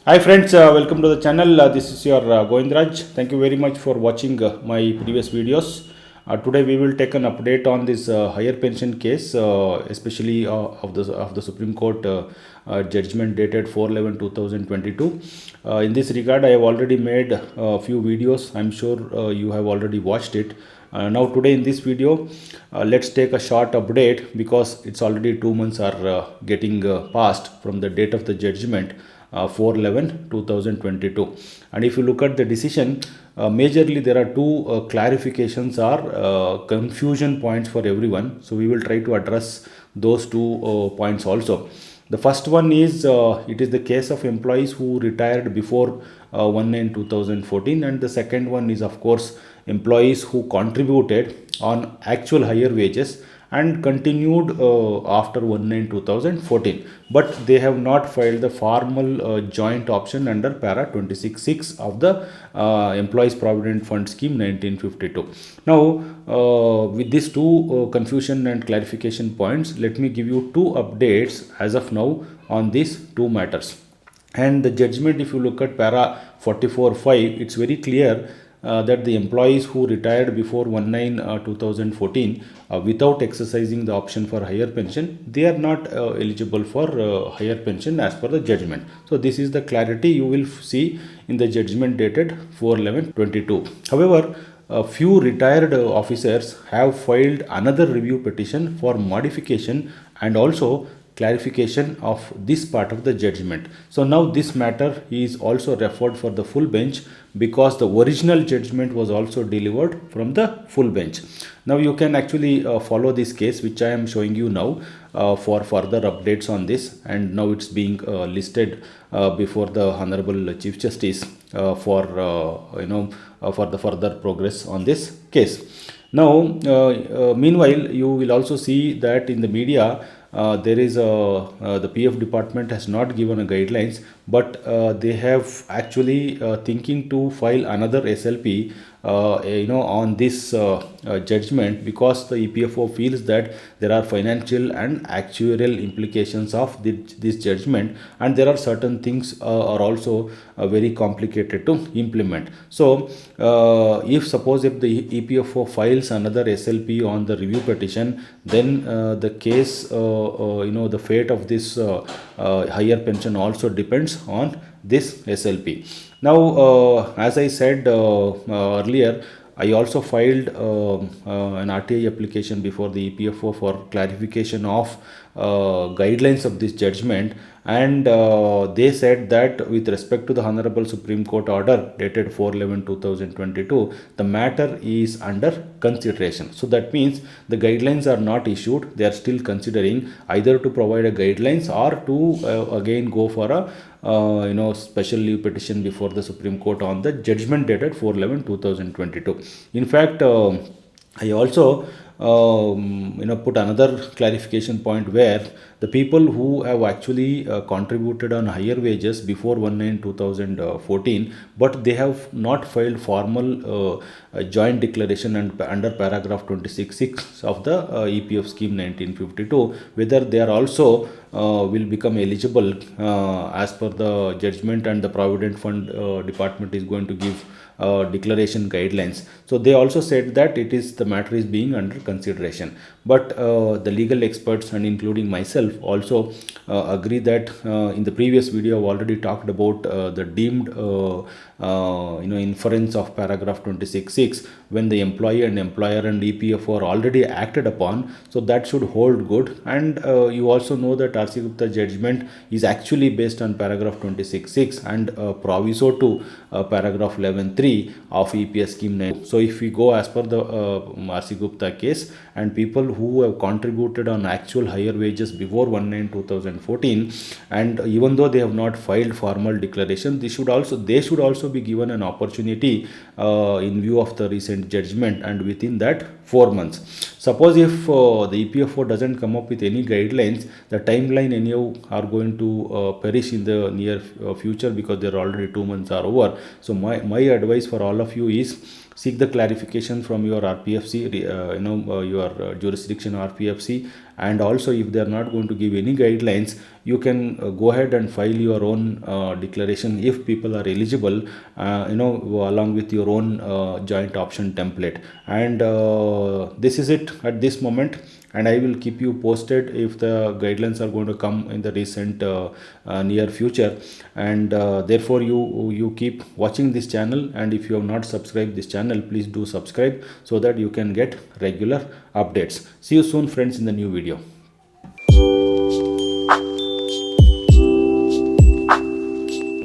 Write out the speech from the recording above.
Hi friends, welcome to the channel. This is your Govindraj. Thank you very much for watching my previous videos. Today we will take an update on this higher pension case, especially of the Supreme Court judgment dated 4/11/2022. In this regard, I have already made a few videos. I'm sure you have already watched it. Now today in this video, let's take a short update because it's already 2 months are getting passed from the date of the judgment. 4/11/2022, and if you look at the decision, majorly there are two clarifications or confusion points for everyone, so we will try to address those two points also. The first one is it is the case of employees who retired before 1/9/2014, and the second one is of course employees who contributed on actual higher wages and continued after 1/9/2014, but they have not filed the formal joint option under para 26(6) of the Employees Provident Fund Scheme 1952. Now, with these two confusion and clarification points, let me give you two updates as of now on these two matters. And the judgment, if you look at para 44(5), it's very clear that the employees who retired before 1/9/2014 without exercising the option for higher pension, they are not eligible for higher pension as per the judgment. So this is the clarity you will see in the judgment dated 4/11/22. However, a few retired officers have filed another review petition for modification and also clarification of this part of the judgment. So now this matter is also referred for the full bench because the original judgment was also delivered from the full bench. Now you can actually follow this case which I am showing you now for further updates on this, and now it's being listed before the Honourable Chief Justice for for the further progress on this case. Now, meanwhile, you will also see that in the media there is the PF department has not given a guidelines, but they have actually thinking to file another SLP on this judgment because the EPFO feels that there are financial and actuarial implications of this judgment, and there are certain things are also very complicated to implement. So if suppose if the EPFO files another SLP on the review petition, then the case the fate of this higher pension also depends on this SLP. Now, as I said earlier, I also filed an RTI application before the EPFO for clarification of guidelines of this judgment, and they said that with respect to the Honourable Supreme Court order dated 4/11/2022, the matter is under consideration. So that means the guidelines are not issued, they are still considering either to provide a guidelines or to again go for a special leave petition before the Supreme Court on the judgment dated 4/11/2022. In fact, I also put another clarification point where the people who have actually contributed on higher wages before 1/9/2014, but they have not filed formal joint declaration and under paragraph 26(6) of the EPF scheme 1952, whether they are also will become eligible as per the judgment, and the Provident Fund department is going to give declaration guidelines. So they also said that it is the matter is being under consideration, but the legal experts and including myself also agree that in the previous video I've already talked about the deemed inference of paragraph 26(6) when the employee and employer and EPFO are already acted upon, so that should hold good. And you also know that RC Gupta judgment is actually based on paragraph 26(6) and proviso to paragraph 11(3) of EPS scheme 9. So if we go as per the RC Gupta case, and people who have contributed on actual higher wages before 1/9/2014, and even though they have not filed formal declaration, they should also be given an opportunity in view of the recent judgment and within that 4 months. Suppose if the EPFO doesn't come up with any guidelines, the timeline anyhow are going to perish in the near future because there are already 2 months are over. So my advice for all of you is seek the clarification from your RPFC, your jurisdiction RPFC, and also if they are not going to give any guidelines, you can go ahead and file your own declaration if people are eligible, along with your own joint option template. And this is it at this moment, and I will keep you posted if the guidelines are going to come in the recent near future. And therefore you keep watching this channel, and if you have not subscribed this channel, please do subscribe so that you can get regular updates. See you soon friends in the new video.